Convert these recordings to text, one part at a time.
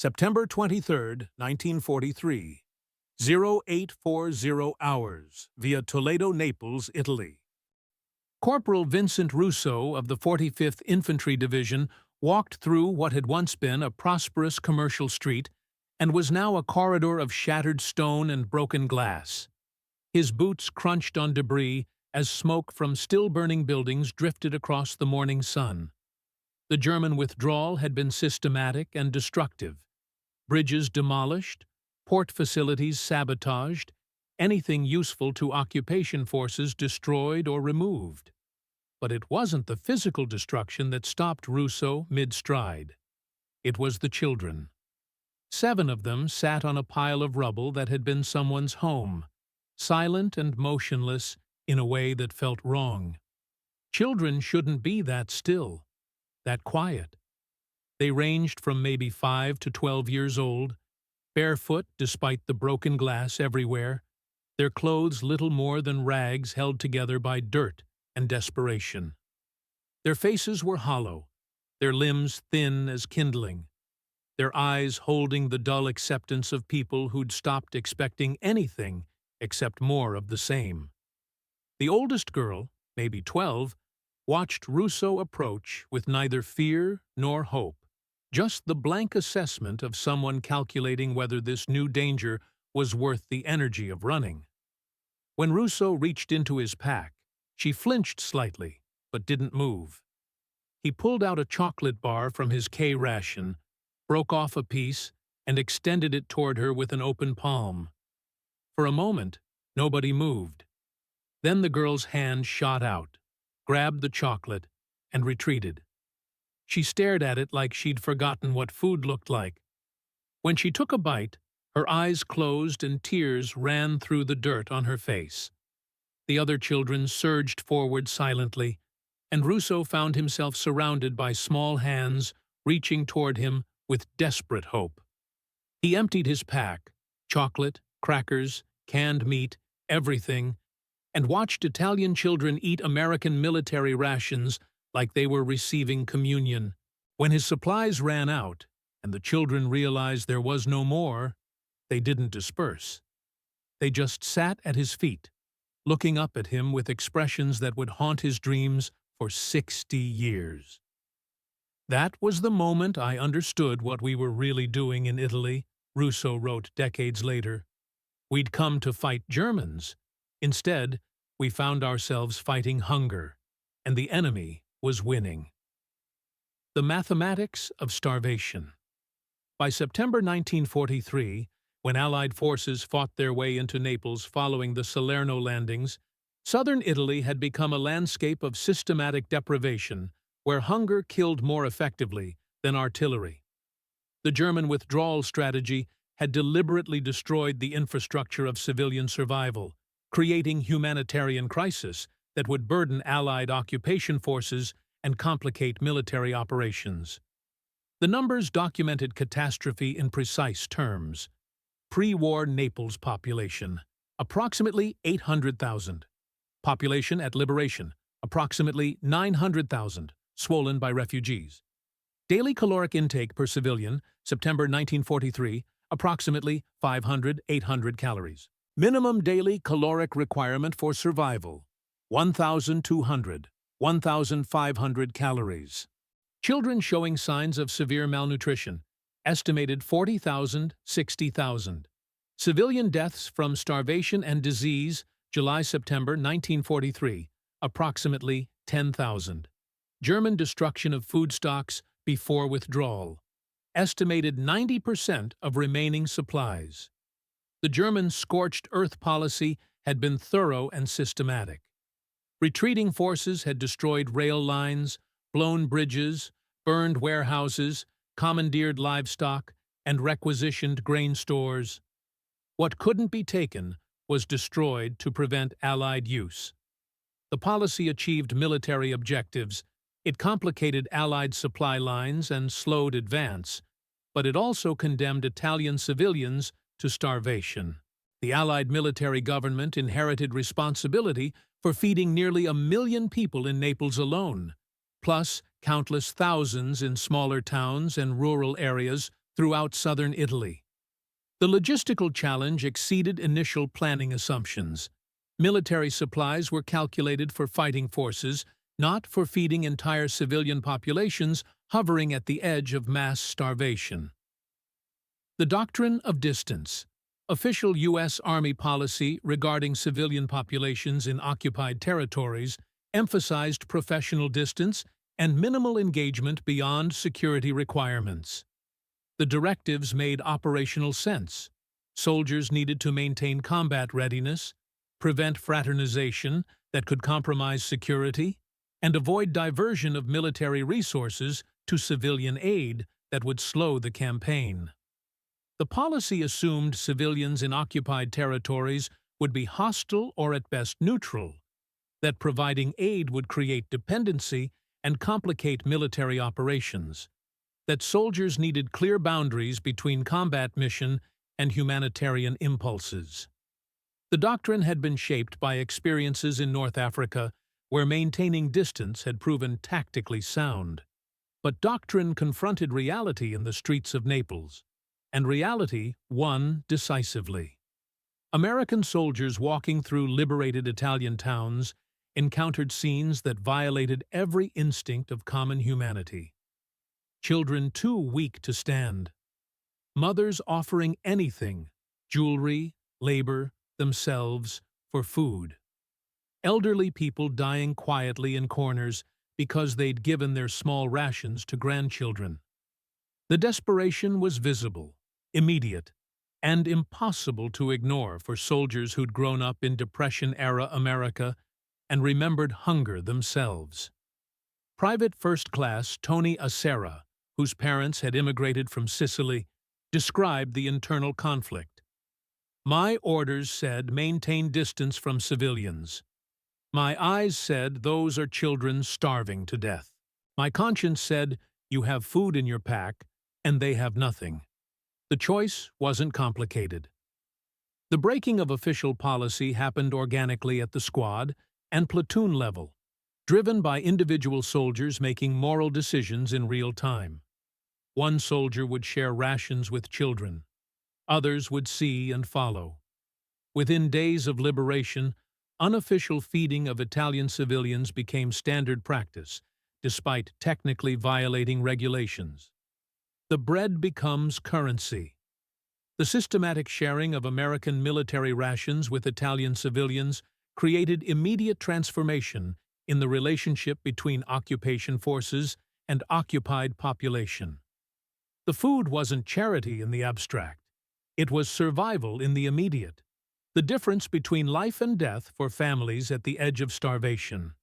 September 23, 1943, 0840 hours, via Toledo, Naples, Italy. Corporal Vincent Russo of the 45th Infantry Division walked through what had once been a prosperous commercial street and was now a corridor of shattered stone and broken glass. His boots crunched on debris as smoke from still-burning buildings drifted across the morning sun. The German withdrawal had been systematic and destructive. Bridges demolished, port facilities sabotaged, anything useful to occupation forces destroyed or removed. But it wasn't the physical destruction that stopped Russo mid-stride. It was the children. 7 of them sat on a pile of rubble that had been someone's home, silent and motionless in a way that felt wrong. Children shouldn't be that still, that quiet. They ranged from maybe 5 to 12 years old, barefoot despite the broken glass everywhere, their clothes little more than rags held together by dirt and desperation. Their faces were hollow, their limbs thin as kindling, their eyes holding the dull acceptance of people who'd stopped expecting anything except more of the same. The oldest girl, maybe 12, watched Russo approach with neither fear nor hope, just the blank assessment of someone calculating whether this new danger was worth the energy of running. When Russo reached into his pack, she flinched slightly, but didn't move. He pulled out a chocolate bar from his K ration, broke off a piece, and extended it toward her with an open palm. For a moment, nobody moved. Then the girl's hand shot out, grabbed the chocolate, and retreated. She stared at it like she'd forgotten what food looked like. When she took a bite, her eyes closed and tears ran through the dirt on her face. The other children surged forward silently, and Russo found himself surrounded by small hands reaching toward him with desperate hope. He emptied his pack, chocolate, crackers, canned meat, everything, and watched Italian children eat American military rations like they were receiving communion. When his supplies ran out, and the children realized there was no more, they didn't disperse. They just sat at his feet, looking up at him with expressions that would haunt his dreams for 60 years. That was the moment I understood what we were really doing in Italy, Russo wrote decades later. We'd come to fight Germans. Instead, we found ourselves fighting hunger, and the enemy was winning. The mathematics of starvation. By September 1943, when Allied forces fought their way into Naples following the Salerno landings, southern Italy had become a landscape of systematic deprivation where hunger killed more effectively than artillery. The German withdrawal strategy had deliberately destroyed the infrastructure of civilian survival, creating humanitarian crisis that would burden Allied occupation forces and complicate military operations. The numbers documented catastrophe in precise terms. Pre-war Naples population, approximately 800,000. Population at liberation, approximately 900,000, swollen by refugees. Daily caloric intake per civilian, September 1943, approximately 500-800 calories. Minimum daily caloric requirement for survival, 1,200, 1,500 calories. Children showing signs of severe malnutrition, estimated 40,000, 60,000. Civilian deaths from starvation and disease, July-September 1943, approximately 10,000. German destruction of food stocks before withdrawal, estimated 90% of remaining supplies. The German scorched earth policy had been thorough and systematic. Retreating forces had destroyed rail lines, blown bridges, burned warehouses, commandeered livestock, and requisitioned grain stores. What couldn't be taken was destroyed to prevent Allied use. The policy achieved military objectives. It complicated Allied supply lines and slowed advance, but it also condemned Italian civilians to starvation. The Allied military government inherited responsibility for feeding nearly 1 million people in Naples alone, plus countless thousands in smaller towns and rural areas throughout southern Italy. The logistical challenge exceeded initial planning assumptions. Military supplies were calculated for fighting forces, not for feeding entire civilian populations hovering at the edge of mass starvation. The doctrine of distance. Official U.S. Army policy regarding civilian populations in occupied territories emphasized professional distance and minimal engagement beyond security requirements. The directives made operational sense. Soldiers needed to maintain combat readiness, prevent fraternization that could compromise security, and avoid diversion of military resources to civilian aid that would slow the campaign. The policy assumed civilians in occupied territories would be hostile or at best neutral, that providing aid would create dependency and complicate military operations, that soldiers needed clear boundaries between combat mission and humanitarian impulses. The doctrine had been shaped by experiences in North Africa where maintaining distance had proven tactically sound. But doctrine confronted reality in the streets of Naples, and reality won decisively. American soldiers walking through liberated Italian towns encountered scenes that violated every instinct of common humanity. Children too weak to stand. Mothers offering anything, jewelry, labor, themselves, for food. Elderly people dying quietly in corners because they'd given their small rations to grandchildren. The desperation was visible, immediate, and impossible to ignore for soldiers who'd grown up in Depression-era America and remembered hunger themselves. Private First Class Tony Acera, whose parents had immigrated from Sicily, described the internal conflict. "My orders said maintain distance from civilians. My eyes said those are children starving to death. My conscience said you have food in your pack and they have nothing." The choice wasn't complicated. The breaking of official policy happened organically at the squad and platoon level, driven by individual soldiers making moral decisions in real time. One soldier would share rations with children. Others would see and follow. Within days of liberation, unofficial feeding of Italian civilians became standard practice, despite technically violating regulations. The bread becomes currency. The systematic sharing of American military rations with Italian civilians created immediate transformation in the relationship between occupation forces and occupied population. The food wasn't charity in the abstract. It was survival in the immediate. The difference between life and death for families at the edge of starvation.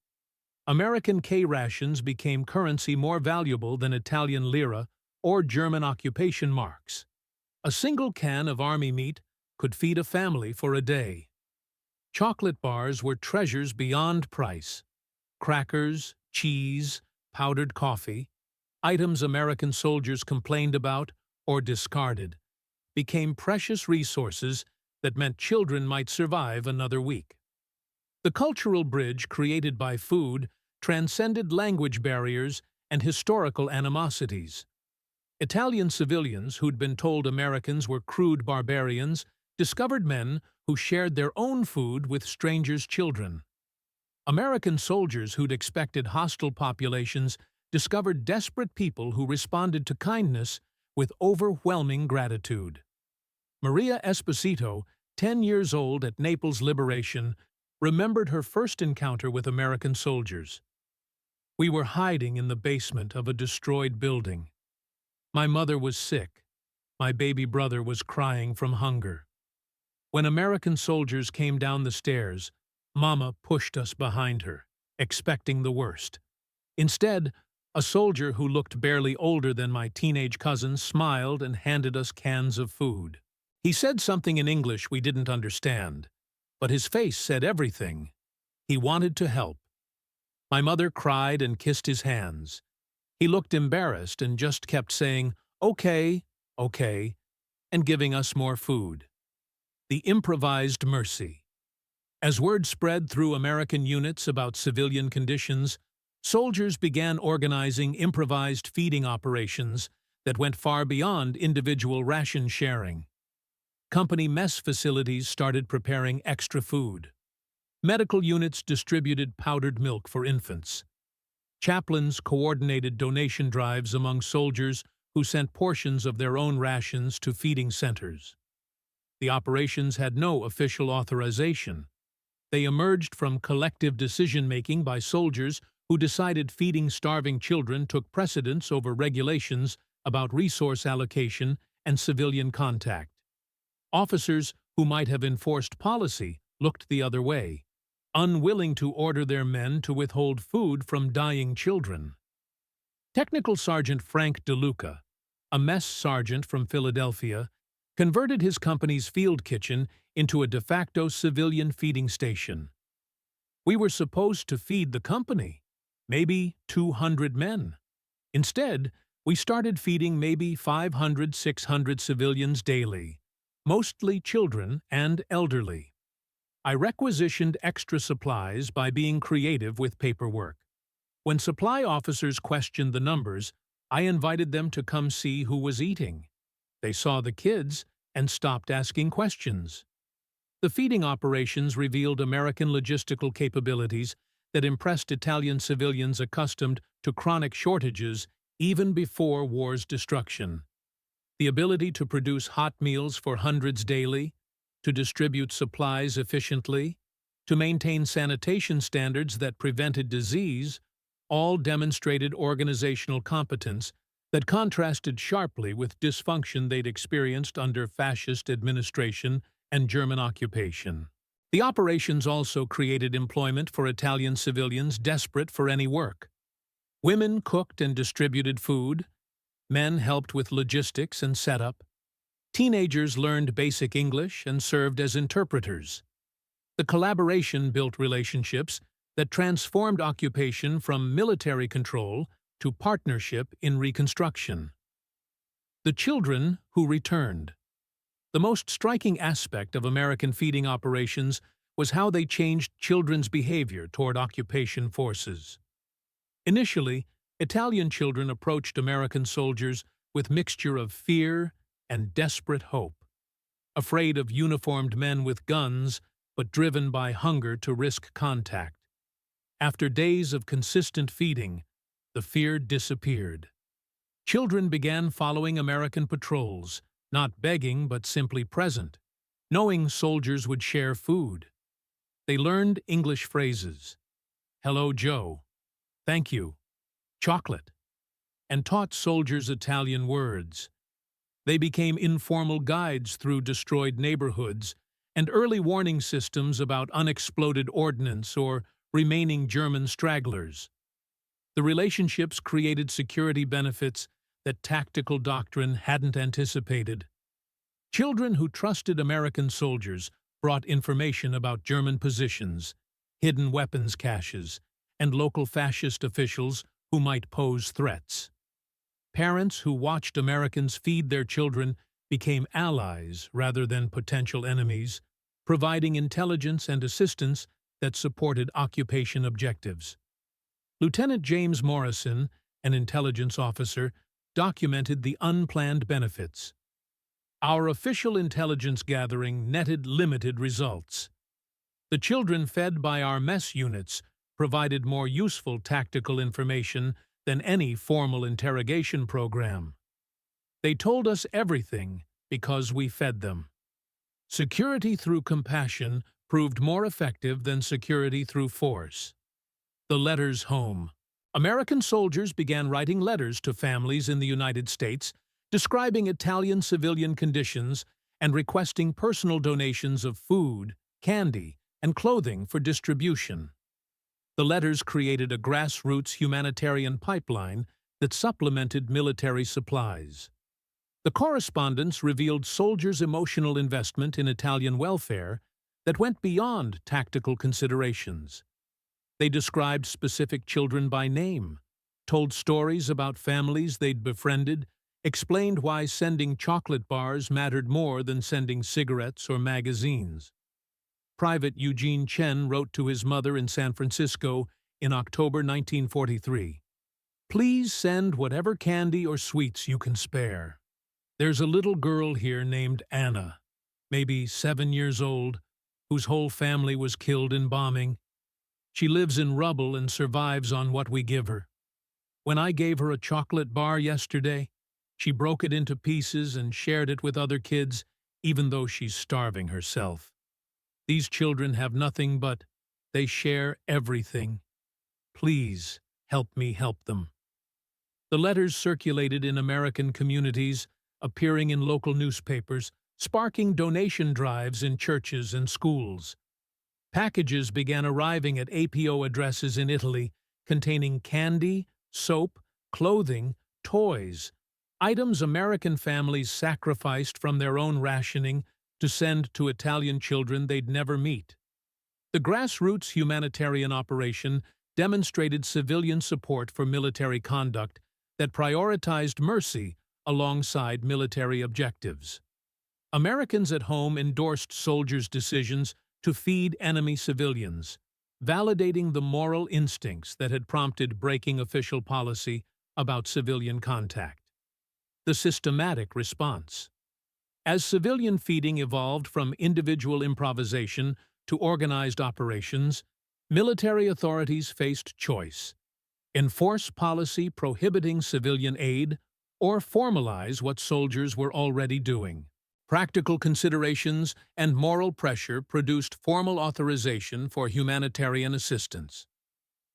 American K-rations became currency more valuable than Italian lira or German occupation marks. A single can of army meat could feed a family for a day. Chocolate bars were treasures beyond price. Crackers, cheese, powdered coffee, items American soldiers complained about or discarded, became precious resources that meant children might survive another week. The cultural bridge created by food transcended language barriers and historical animosities. Italian civilians who'd been told Americans were crude barbarians discovered men who shared their own food with strangers' children. American soldiers who'd expected hostile populations discovered desperate people who responded to kindness with overwhelming gratitude. Maria Esposito, 10 years old at Naples' liberation, remembered her first encounter with American soldiers. "We were hiding in the basement of a destroyed building. My mother was sick. My baby brother was crying from hunger. When American soldiers came down the stairs, Mama pushed us behind her, expecting the worst. Instead, a soldier who looked barely older than my teenage cousin smiled and handed us cans of food. He said something in English we didn't understand, but his face said everything. He wanted to help. My mother cried and kissed his hands. He looked embarrassed and just kept saying, 'Okay, okay,' and giving us more food." The improvised mercy. As word spread through American units about civilian conditions, soldiers began organizing improvised feeding operations that went far beyond individual ration sharing. Company mess facilities started preparing extra food. Medical units distributed powdered milk for infants. Chaplains coordinated donation drives among soldiers who sent portions of their own rations to feeding centers. The operations had no official authorization. They emerged from collective decision-making by soldiers who decided feeding starving children took precedence over regulations about resource allocation and civilian contact. Officers who might have enforced policy looked the other way, unwilling to order their men to withhold food from dying children. Technical Sergeant Frank DeLuca, a mess sergeant from Philadelphia, converted his company's field kitchen into a de facto civilian feeding station. We were supposed to feed the company, maybe 200 men. Instead, we started feeding maybe 500, 600 civilians daily, mostly children and elderly. I requisitioned extra supplies by being creative with paperwork. When supply officers questioned the numbers, I invited them to come see who was eating. They saw the kids and stopped asking questions. The feeding operations revealed American logistical capabilities that impressed Italian civilians accustomed to chronic shortages even before war's destruction. The ability to produce hot meals for hundreds daily, to distribute supplies efficiently, to maintain sanitation standards that prevented disease, all demonstrated organizational competence that contrasted sharply with dysfunction they'd experienced under fascist administration and German occupation. The operations also created employment for Italian civilians desperate for any work. Women cooked and distributed food. Men helped with logistics and setup. Teenagers learned basic English and served as interpreters. The collaboration built relationships that transformed occupation from military control to partnership in reconstruction. The children who returned. The most striking aspect of American feeding operations was how they changed children's behavior toward occupation forces. Initially, Italian children approached American soldiers with mixture of fear and desperate hope, afraid of uniformed men with guns but driven by hunger to risk contact. After days of consistent feeding, the fear disappeared. Children began following American patrols, not begging but simply present, knowing soldiers would share food. They learned English phrases, "Hello, Joe," "Thank you," "Chocolate," and taught soldiers Italian words. They became informal guides through destroyed neighborhoods and early warning systems about unexploded ordnance or remaining German stragglers. The relationships created security benefits that tactical doctrine hadn't anticipated. Children who trusted American soldiers brought information about German positions, hidden weapons caches, and local fascist officials who might pose threats. Parents who watched Americans feed their children became allies rather than potential enemies, providing intelligence and assistance that supported occupation objectives. Lieutenant James Morrison, an intelligence officer, documented the unplanned benefits. Our official intelligence gathering netted limited results. The children fed by our mess units provided more useful tactical information than any formal interrogation program. They told us everything because we fed them. Security through compassion proved more effective than security through force. The letters home. American soldiers began writing letters to families in the United States describing Italian civilian conditions and requesting personal donations of food, candy, and clothing for distribution. The letters created a grassroots humanitarian pipeline that supplemented military supplies. The correspondence revealed soldiers' emotional investment in Italian welfare that went beyond tactical considerations. They described specific children by name, told stories about families they'd befriended, explained why sending chocolate bars mattered more than sending cigarettes or magazines. Private Eugene Chen wrote to his mother in San Francisco in October 1943. Please send whatever candy or sweets you can spare. There's a little girl here named Anna, maybe 7 years old, whose whole family was killed in bombing. She lives in rubble and survives on what we give her. When I gave her a chocolate bar yesterday, she broke it into pieces and shared it with other kids, even though she's starving herself. These children have nothing but they share everything. Please help me help them. The letters circulated in American communities, appearing in local newspapers, sparking donation drives in churches and schools. Packages began arriving at APO addresses in Italy, containing candy, soap, clothing, toys, items American families sacrificed from their own rationing to send to Italian children they'd never meet. The Grassroots humanitarian operation demonstrated civilian support for military conduct that prioritized mercy alongside military objectives. Americans at home endorsed soldiers' decisions to feed enemy civilians, validating the moral instincts that had prompted breaking official policy about civilian contact. The systematic response. As civilian feeding evolved from individual improvisation to organized operations, military authorities faced choice: enforce policy prohibiting civilian aid or formalize what soldiers were already doing. Practical considerations and moral pressure produced formal authorization for humanitarian assistance.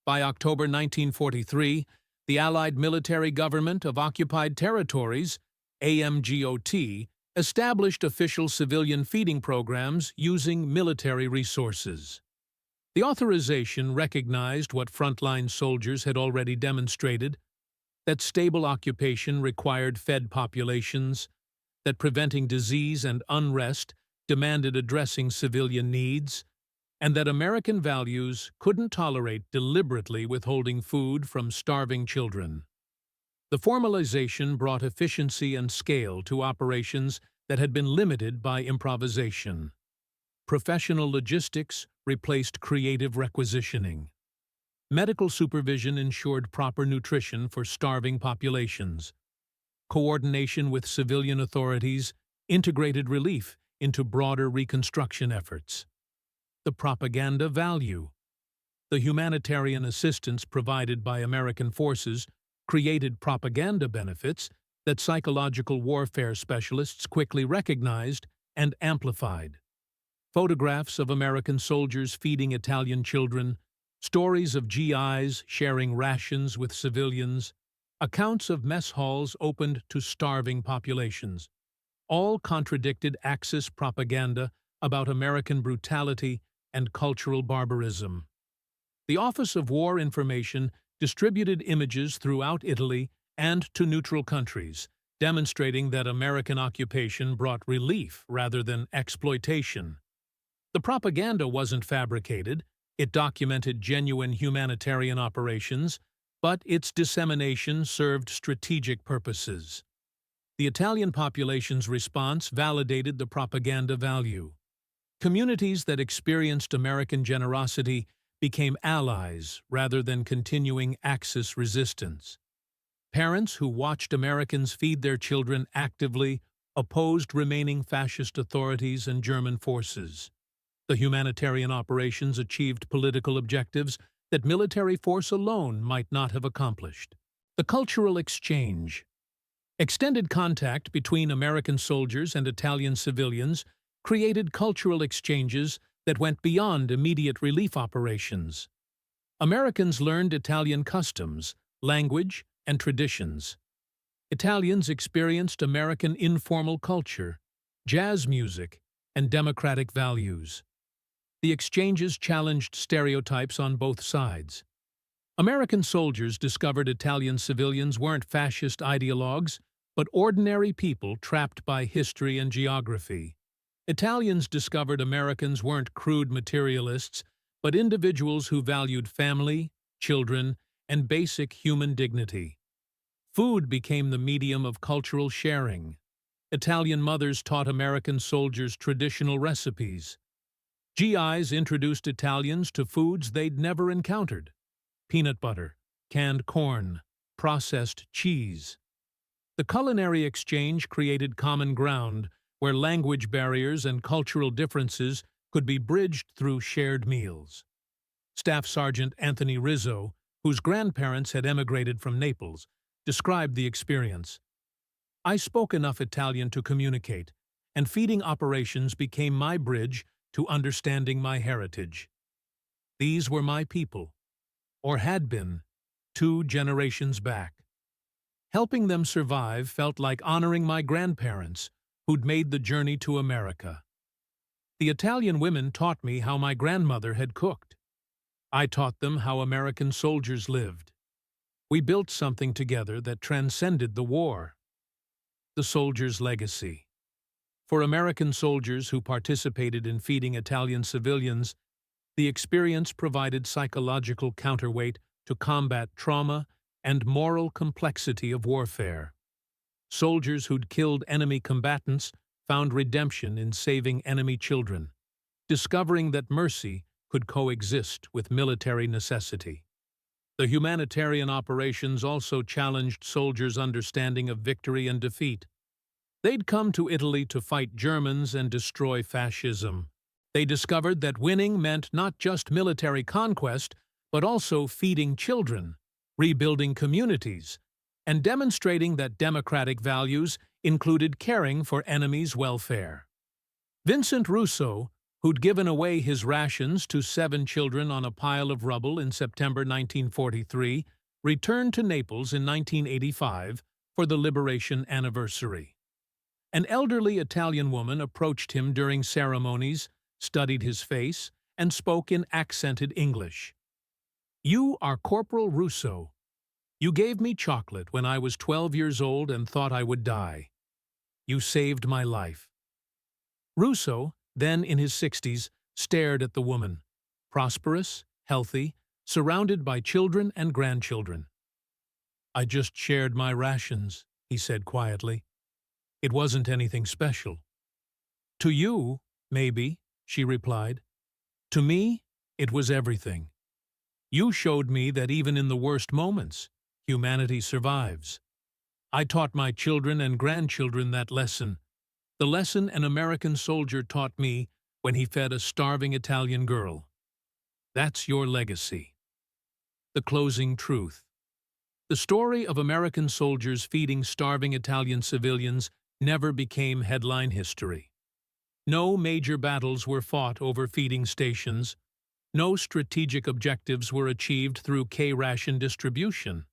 By October 1943, the Allied military government of occupied territories, AMGOT, established official civilian feeding programs using military resources. The authorization recognized what frontline soldiers had already demonstrated: that stable occupation required fed populations, that preventing disease and unrest demanded addressing civilian needs, and that American values couldn't tolerate deliberately withholding food from starving children. The formalization brought efficiency and scale to operations that had been limited by improvisation. Professional logistics replaced creative requisitioning. Medical supervision ensured proper nutrition for starving populations. Coordination with civilian authorities integrated relief into broader reconstruction efforts. The propaganda value. The humanitarian assistance provided by American forces created propaganda benefits that psychological warfare specialists quickly recognized and amplified. Photographs of American soldiers feeding Italian children, stories of GIs sharing rations with civilians, accounts of mess halls opened to starving populations, all contradicted Axis propaganda about American brutality and cultural barbarism. The Office of War Information distributed images throughout Italy and to neutral countries, demonstrating that American occupation brought relief rather than exploitation. The propaganda wasn't fabricated; it documented genuine humanitarian operations, but its dissemination served strategic purposes. The Italian population's response validated the propaganda value. Communities that experienced American generosity became allies rather than continuing Axis resistance. Parents who watched Americans feed their children actively opposed remaining fascist authorities and German forces. The humanitarian operations achieved political objectives that military force alone might not have accomplished. The cultural exchange. Extended contact between American soldiers and Italian civilians created cultural exchanges that went beyond immediate relief operations. Americans learned Italian customs, language, and traditions. Italians experienced American informal culture, jazz music, and democratic values. The exchanges challenged stereotypes on both sides. American soldiers discovered Italian civilians weren't fascist ideologues, but ordinary people trapped by history and geography. Italians discovered Americans weren't crude materialists, but individuals who valued family, children, and basic human dignity. Food became the medium of cultural sharing. Italian mothers taught American soldiers traditional recipes. GIs introduced Italians to foods they'd never encountered: peanut butter, canned corn, processed cheese. The culinary exchange created common ground where language barriers and cultural differences could be bridged through shared meals. Staff Sergeant Anthony Rizzo, whose grandparents had emigrated from Naples, described the experience. "I spoke enough Italian to communicate, and feeding operations became my bridge to understanding my heritage. These were my people, or had been, 2 generations back. Helping them survive felt like honoring my grandparents, who'd made the journey to America. The Italian women taught me how my grandmother had cooked. I taught them how American soldiers lived. We built something together that transcended the war." The soldier's legacy. For American soldiers who participated in feeding Italian civilians, the experience provided psychological counterweight to combat trauma and moral complexity of warfare. Soldiers who'd killed enemy combatants found redemption in saving enemy children, discovering that mercy could coexist with military necessity. The humanitarian operations also challenged soldiers' understanding of victory and defeat. They'd come to Italy to fight Germans and destroy fascism. They discovered that winning meant not just military conquest, but also feeding children, rebuilding communities, and demonstrating that democratic values included caring for enemies' welfare. Vincent Russo, who'd given away his rations to 7 children on a pile of rubble in September 1943, returned to Naples in 1985 for the liberation anniversary. An elderly Italian woman approached him during ceremonies, studied his face, and spoke in accented English. "You are Corporal Russo. You gave me chocolate when I was 12 years old and thought I would die. You saved my life." Russo, then in his 60s, stared at the woman, prosperous, healthy, surrounded by children and grandchildren. "I just shared my rations," he said quietly. "It wasn't anything special." "To you, maybe," she replied. "To me, it was everything. You showed me that even in the worst moments, humanity survives. I taught my children and grandchildren that lesson, the lesson an American soldier taught me when he fed a starving Italian girl. That's your legacy." The closing truth. The story of American soldiers feeding starving Italian civilians never became headline history. No major battles were fought over feeding stations. No strategic objectives were achieved through K-ration distribution.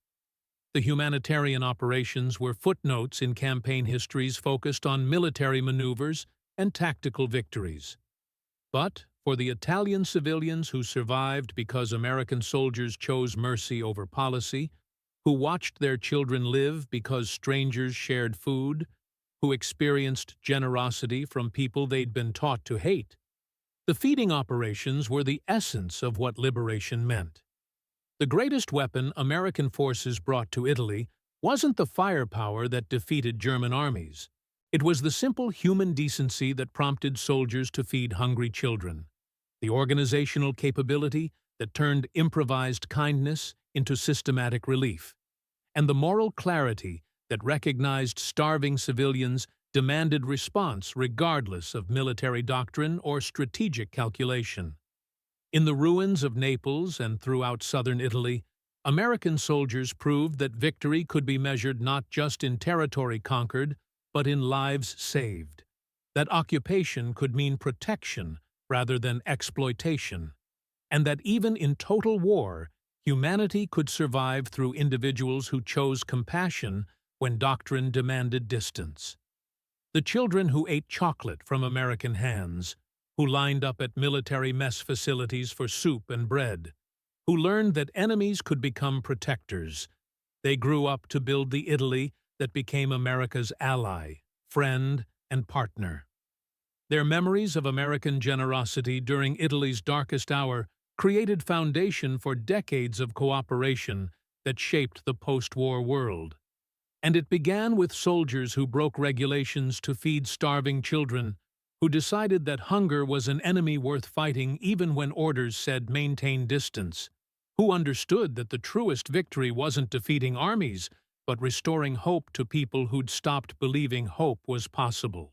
The humanitarian operations were footnotes in campaign histories focused on military maneuvers and tactical victories. But for the Italian civilians who survived because American soldiers chose mercy over policy, who watched their children live because strangers shared food, who experienced generosity from people they'd been taught to hate, the feeding operations were the essence of what liberation meant. The greatest weapon American forces brought to Italy wasn't the firepower that defeated German armies. It was the simple human decency that prompted soldiers to feed hungry children, the organizational capability that turned improvised kindness into systematic relief, and the moral clarity that recognized starving civilians demanded response regardless of military doctrine or strategic calculation. In the ruins of Naples and throughout southern Italy, American soldiers proved that victory could be measured not just in territory conquered, but in lives saved. That occupation could mean protection rather than exploitation, and that even in total war, humanity could survive through individuals who chose compassion when doctrine demanded distance. The children who ate chocolate from American hands, who lined up at military mess facilities for soup and bread, who learned that enemies could become protectors. They grew up to build the Italy that became America's ally, friend, and partner. Their memories of American generosity during Italy's darkest hour created foundation for decades of cooperation that shaped the post-war world. And it began with soldiers who broke regulations to feed starving children, who decided that hunger was an enemy worth fighting even when orders said maintain distance, who understood that the truest victory wasn't defeating armies, but restoring hope to people who'd stopped believing hope was possible.